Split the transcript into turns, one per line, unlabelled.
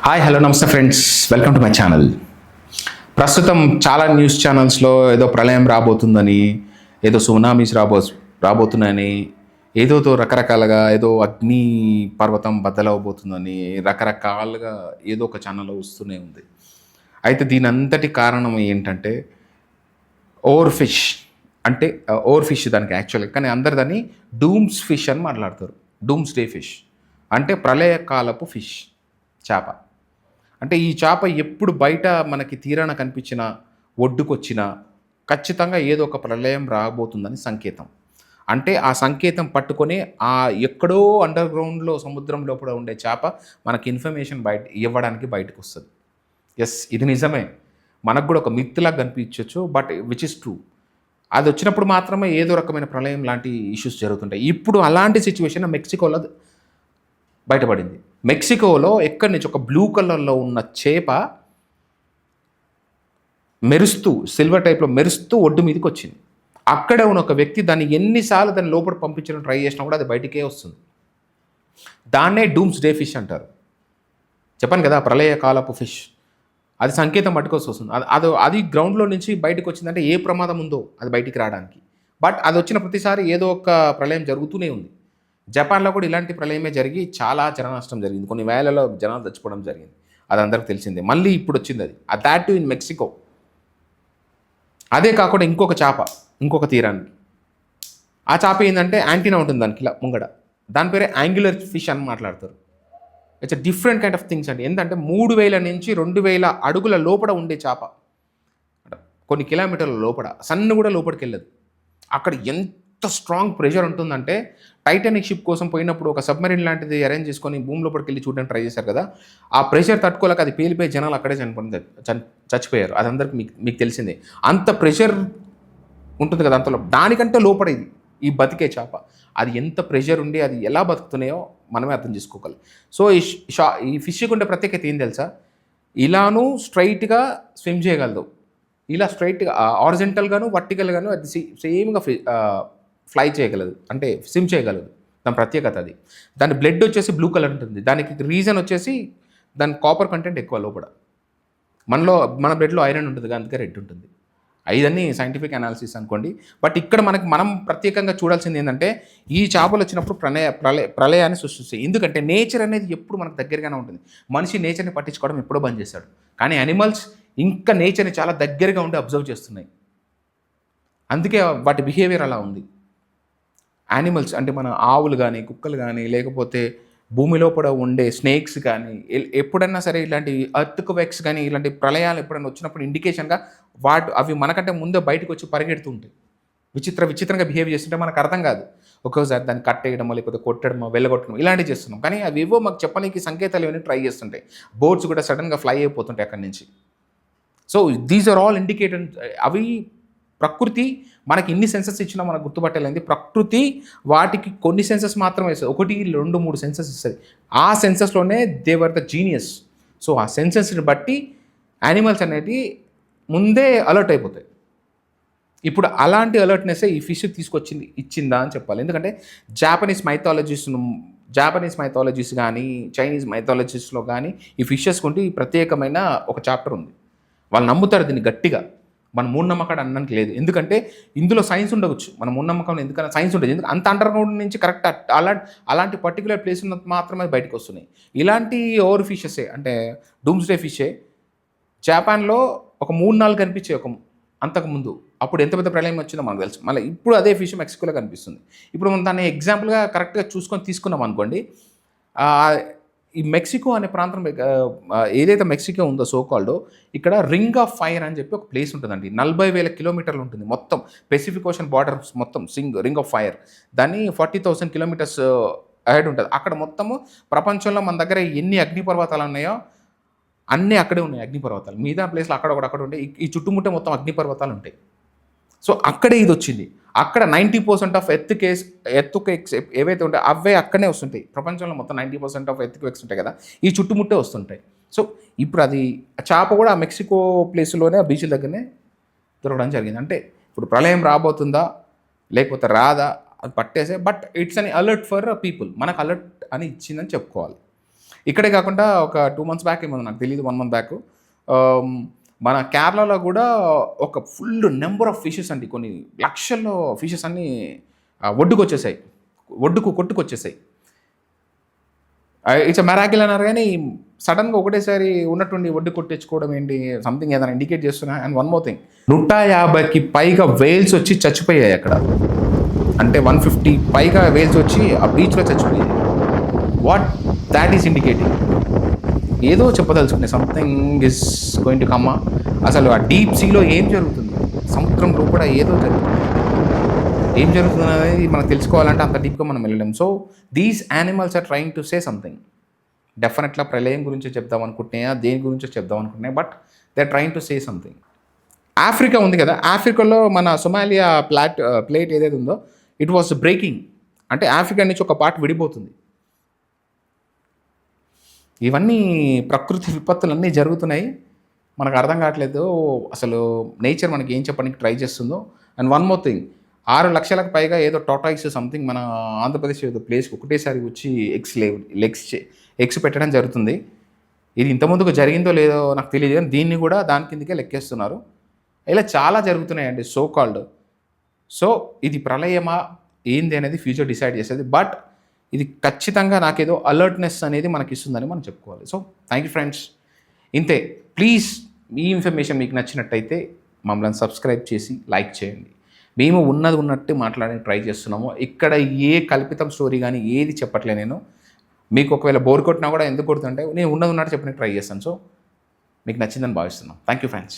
Hi hello నమస్తే friends, welcome to my channel. ప్రస్తుతం చాలా న్యూస్ ఛానల్స్లో ఏదో ప్రళయం రాబోతుందని, ఏదో సునామీస్ రాబోతున్నాయని, ఏదోతో రకరకాలుగా ఏదో అగ్ని పర్వతం బద్దలవబోతుందని రకరకాలుగా ఏదో ఒక ఛానల్లో వస్తూనే ఉంది. అయితే దీని అంతటి కారణం ఏంటంటే ఓవర్ ఫిష్. అంటే ఓవర్ ఫిష్ దానికి యాక్చువల్గా, కానీ అందరు దాన్ని డూమ్స్ ఫిష్ అని మాట్లాడతారు. డూమ్స్ డే ఫిష్ అంటే ప్రళయకాలపు ఫిష్, చేప. అంటే ఈ చేప ఎప్పుడు బయట మనకి తీరాన కనిపించిన, ఒడ్డుకొచ్చినా ఖచ్చితంగా ఏదో ఒక ప్రళయం రాబోతుందని సంకేతం. అంటే ఆ సంకేతం పట్టుకొని ఆ ఎక్కడో అండర్ గ్రౌండ్లో సముద్రం లోపల ఉండే చేప మనకి ఇన్ఫర్మేషన్ ఇవ్వడానికి బయటకు వస్తుంది. ఎస్, ఇది నిజమే. మనకు కూడా ఒక మిత్తులాగా కనిపించవచ్చు, బట్ విచ్ ఇస్ ట్రూ. అది వచ్చినప్పుడు మాత్రమే ఏదో రకమైన ప్రళయం లాంటి ఇష్యూస్ జరుగుతుంటాయి. ఇప్పుడు అలాంటి సిచ్యువేషన్ మెక్సికోలో బయటపడింది. మెక్సికోలో ఎక్కడి నుంచి ఒక బ్లూ కలర్లో ఉన్న చేప మెరుస్తూ, సిల్వర్ టైప్లో మెరుస్తూ ఒడ్డు మీదకి వచ్చింది. అక్కడే ఉన్న ఒక వ్యక్తి దాన్ని ఎన్నిసార్లు దాన్ని లోపల పంపించడం ట్రై చేసినా కూడా అది బయటికే వస్తుంది. దాన్నే డూమ్స్ డే ఫిష్ అంటారు. చెప్పాను కదా, ప్రళయ కాలపు ఫిష్. అది సంకేతం పట్టుకోవాల్సి వస్తుంది. అది గ్రౌండ్లో నుంచి బయటకు వచ్చిందంటే ఏ ప్రమాదం ఉందో అది బయటికి రావడానికి. బట్ అది వచ్చిన ప్రతిసారి ఏదో ఒక ప్రళయం జరుగుతూనే ఉంది. జపాన్లో కూడా ఇలాంటి ప్రళయమే జరిగి చాలా జన నష్టం జరిగింది. కొన్ని వేలలో జనాలు చచ్చిపోవడం జరిగింది. అది అందరికి తెలిసిందే. మళ్ళీ ఇప్పుడు వచ్చింది అది దాట్ టు ఇన్ మెక్సికో. అదే కాకుండా ఇంకొక తీరానికి ఆ చేప ఏంటంటే యాంటీనా ఉంటుంది దానికి ఇలా ముంగడ. దాని పేరే యాంగులర్ ఫిష్ అని మాట్లాడతారు. It's different kind of things అండి. ఏంటంటే 3000 నుంచి 2000 అడుగుల లోపల ఉండే చేప, కొన్ని కిలోమీటర్ల లోపల, సన్ను కూడా లోపలికి వెళ్ళదు. అక్కడ ఎంత స్ట్రాంగ్ ప్రెషర్ ఉంటుందంటే, టైటానిక్ షిప్ కోసం పోయినప్పుడు ఒక సబ్మెరీన్ లాంటిది అరేంజ్ చేసుకొని భూమి లోపలికి వెళ్ళి చూడడానికి ట్రై చేశారు కదా, ఆ ప్రెషర్ తట్టుకోలేక అది పేలిపోయి జనాలు అక్కడే చచ్చిపోయారు. అది అందరికి మీకు తెలిసిందే. అంత ప్రెషర్ ఉంటుంది కదా అంతలో, దానికంటే లోపల ఇది ఈ బతికే చేప. అది ఎంత ప్రెషర్ ఉండి అది ఎలా బతుకుతున్నాయో మనమే అర్థం చేసుకోగలం. సో ఈ ఫిష్కి ఉండే ప్రత్యేకత ఏం తెలుసా? ఇలాను స్ట్రైట్గా స్విమ్ చేయగలదు, ఇలా స్ట్రైట్గా హారిజంటల్గాను వర్టికల్గాను అది సేమ్గా ఫ్లై చేయగలదు, అంటే స్విమ్ చేయగలదు. దాని ప్రత్యేకత అది. దాని బ్లడ్ వచ్చేసి బ్లూ కలర్ ఉంటుంది. దానికి రీజన్ వచ్చేసి దాని కాపర్ కంటెంట్ ఎక్కువ లోపల. మన బ్లడ్లో ఐరన్ ఉంటుంది, అందుకే రెడ్ ఉంటుంది. ఇదన్నీ సైంటిఫిక్ అనాలిసిస్ అనుకోండి. బట్ ఇక్కడ మనం ప్రత్యేకంగా చూడాల్సింది ఏంటంటే, ఈ చేపలు వచ్చినప్పుడు ప్రళయాన్ని సృష్టిస్తాయి. ఎందుకంటే నేచర్ అనేది ఎప్పుడు మనకు దగ్గరగానే ఉంటుంది. మనిషి నేచర్ని పట్టించుకోవడం ఎప్పుడో బంద్ చేశాడు. కానీ యానిమల్స్ ఇంకా నేచర్ని చాలా దగ్గరగా ఉండి అబ్జర్వ్ చేస్తున్నాయి. అందుకే వాటి బిహేవియర్ అలా ఉంది. యానిమల్స్ అంటే మన ఆవులు కానీ, కుక్కలు కానీ, లేకపోతే భూమి లోపల ఉండే స్నేక్స్ కానీ, ఎప్పుడన్నా సరే ఇలాంటి ఎర్త్ వెక్స్ కానీ, ఇలాంటి ప్రళయాలు ఎప్పుడైనా వచ్చినప్పుడు ఇండికేషన్గా అవి మనకంటే ముందే బయటకు వచ్చి పరిగెడుతూ ఉంటాయి. విచిత్రంగా బిహేవ్ చేస్తుంటే మనకు అర్థం కాదు. ఒక్కోసారి దాన్ని కట్టేయడమో, లేకపోతే కొట్టడమో, వెళ్ళగొట్టడం ఇలాంటివి చేస్తున్నాం. కానీ అవి ఏవో మాకు చెప్పడానికి సంకేతాలు ఏమైనా ట్రై చేస్తుంటాయి. బోట్స్ కూడా సడన్గా ఫ్లై అయిపోతుంటాయి అక్కడి నుంచి. So these are all indicator. అవి ప్రకృతి మనకి ఇన్ని సెన్సెస్ ఇచ్చినా మనకు గుర్తుపట్టలేంది. ప్రకృతి వాటికి కొన్ని సెన్సెస్ మాత్రమే ఇస్తుంది. 1, 2, 3 సెన్సెస్ ఇస్తుంది. ఆ సెన్సెస్లోనే they were the genius. So ఆ సెన్సెస్ని బట్టి యానిమల్స్ అనేవి ముందే అలర్ట్ అయిపోతాయి. ఇప్పుడు అలాంటి అలర్ట్నెస్ ఈ ఫిష్ ఇచ్చిందా అని చెప్పాలి. ఎందుకంటే జాపనీస్ మైథాలజీస్ కానీ, చైనీస్ మైథాలజీస్లో కానీ ఈ ఫిషెస్ కొంటే ఈ ప్రత్యేకమైన ఒక చాప్టర్ ఉంది. వాళ్ళు నమ్ముతారు దీన్ని గట్టిగా. మన మూఢనమ్మకాలు అనడానికి లేదు. ఎందుకంటే ఇందులో సైన్స్ ఉండవచ్చు. మన మూఢనమ్మకంలో ఎందుకన్నా సైన్స్ ఉండదు. ఎందుకంటే అంత అండర్ గ్రౌండ్ నుంచి కరెక్ట్ అలాంటి పర్టికులర్ ప్లేస్ ఉన్నది మాత్రమే బయటకు వస్తున్నాయి. ఇలాంటి ఓవర్ ఫిషెసే, అంటే డూమ్స్ డే ఫిషే జపాన్లో ఒక 3-4 కనిపించాయి అంతకుముందు. అప్పుడు ఎంత పెద్ద ప్రళయం వచ్చిందో మనకు తెలుసు. మళ్ళీ ఇప్పుడు అదే ఫిష్ మెక్సికోలో కనిపిస్తుంది. ఇప్పుడు మనం దాన్ని ఎగ్జాంపుల్గా కరెక్ట్గా తీసుకున్నాం అనుకోండి. ఈ మెక్సికో అనే ప్రాంతం, ఏదైతే మెక్సికో ఉందో సోకాల్డో, ఇక్కడ రింగ్ ఆఫ్ ఫైర్ అని చెప్పి ఒక ప్లేస్ ఉంటుందండి. 40,000 కిలోమీటర్లు ఉంటుంది మొత్తం. పెసిఫిక్ ఓషన్ బార్డర్ మొత్తం రింగ్ ఆఫ్ ఫైర్. దాన్ని 40,000 కిలోమీటర్స్ అహెడ్ ఉంటుంది. అక్కడ మొత్తము ప్రపంచంలో మన దగ్గర ఎన్ని అగ్నిపర్వతాలు ఉన్నాయో అన్నీ అక్కడే ఉన్నాయి. అగ్నిపర్వతాలు మిగతా ప్లేస్లో అక్కడ ఉంటాయి. ఈ చుట్టుముట్టే మొత్తం అగ్నిపర్వతాలు ఉంటాయి. సో అక్కడే ఇది వచ్చింది. అక్కడ 90% ఆఫ్ ఎర్త్క్వేక్స్ ఏవైతే ఉంటాయో అవే అక్కడే వస్తుంటాయి. ప్రపంచంలో మొత్తం 90% ఆఫ్ ఎర్త్క్వేక్స్ ఉంటాయి కదా, ఈ చుట్టుముట్టే వస్తుంటాయి. సో ఇప్పుడు అది చేప కూడా ఆ మెక్సికో ప్లేస్లోనే, ఆ బీచ్ల దగ్గరనే దొరకడం జరిగింది. అంటే ఇప్పుడు ప్రళయం రాబోతుందా లేకపోతే రాదా అది పట్టేసే. But it's an alert for people. మనకు అలర్ట్ అని ఇచ్చిందని చెప్పుకోవాలి. ఇక్కడే కాకుండా ఒక 2 months బ్యాక్ ఏమో నాకు తెలియదు, 1 month బ్యాక్ మన కేరళలో కూడా ఒక ఫుల్ నెంబర్ ఆఫ్ ఫిషెస్ అండి, కొన్ని లక్షల్లో ఫిషెస్ అన్నీ ఒడ్డుకొచ్చేసాయి, కొట్టుకొచ్చేసాయి. ఇట్స్ మెరాకిల్ అన్నారు కానీ సడన్గా ఒకటేసారి ఉన్నటువంటి ఒడ్డు కొట్టించుకోవడం ఏంటి, సంథింగ్ ఏదైనా ఇండికేట్ చేస్తున్నా. అండ్ వన్ మోర్ థింగ్, 150కి పైగా వేల్స్ వచ్చి చచ్చిపోయాయి అక్కడ. అంటే 150 పైగా వేల్స్ వచ్చి ఆ బీచ్లో చచ్చిపోయాయి. వాట్ దాట్ ఈస్ ఇండికేటింగ్, ఏదో చెప్పదలుచుకునే something is going to come. అసలు ఆ డీప్ సీలో ఏం జరుగుతుంది, సముద్రంలో కూడా ఏదో జరుగుతుంది. ఏం జరుగుతుంది అనేది మనం తెలుసుకోవాలంటే అంత డీప్గా మనం వెళ్ళలేం. So these animals are trying to say something. డెఫినెట్గా ప్రళయం గురించి చెప్దాం అనుకుంటున్నాయా, దేని గురించో చెప్దాం అనుకుంటున్నాయి, but they are trying to say something. Africa ఉంది కదా, ఆఫ్రికాలో మన సొమాలియా ప్లేట్ ఏదైతే ఉందో ఇట్ వాస్ బ్రేకింగ్. అంటే ఆఫ్రికా నుంచి ఒక పార్ట్ విడిపోతుంది. ఇవన్నీ ప్రకృతి విపత్తులు అన్నీ జరుగుతున్నాయి, మనకు అర్థం కావట్లేదు అసలు నేచర్ మనకి ఏం చెప్పడానికి ట్రై చేస్తుందో. అండ్ వన్ మోర్ థింగ్, 6 లక్షలకు పైగా ఏదో టోటాయిస్ సంథింగ్ మన ఆంధ్రప్రదేశ్ ఏదో ప్లేస్కి ఒకటేసారి వచ్చి ఎగ్స్ పెట్టడం జరుగుతుంది. ఇది ఇంతకుముందుకు జరిగిందో లేదో నాకు తెలియదు, కానీ దీన్ని కూడా దాని కిందకే లెక్కేస్తున్నారు. ఇలా చాలా జరుగుతున్నాయండి సో కాల్డ్. సో ఇది ప్రళయమా ఏంది అనేది ఫ్యూచర్ డిసైడ్ చేసేది, బట్ ఇది ఖచ్చితంగా నాకేదో అలర్ట్నెస్ అనేది మనకి ఇస్తుందని మనం చెప్పుకోవాలి. సో థ్యాంక్ యూ ఫ్రెండ్స్, ఇంతే. ప్లీజ్ ఈ ఇన్ఫర్మేషన్ మీకు నచ్చినట్టయితే మమ్మల్ని సబ్స్క్రైబ్ చేసి లైక్ చేయండి. మేము ఉన్నది ఉన్నట్టు మాట్లాడడానికి ట్రై చేస్తున్నాము. ఇక్కడ ఏ కల్పితం స్టోరీ కానీ ఏది చెప్పట్లే నేను. మీకు ఒకవేళ బోర్ కొట్టినా కూడా ఎందుకు కొడుతుంటే నేను ఉన్నది ఉన్నట్టు చెప్పడానికి ట్రై చేస్తాను. సో మీకు నచ్చిందని భావిస్తున్నాం. Thank you friends.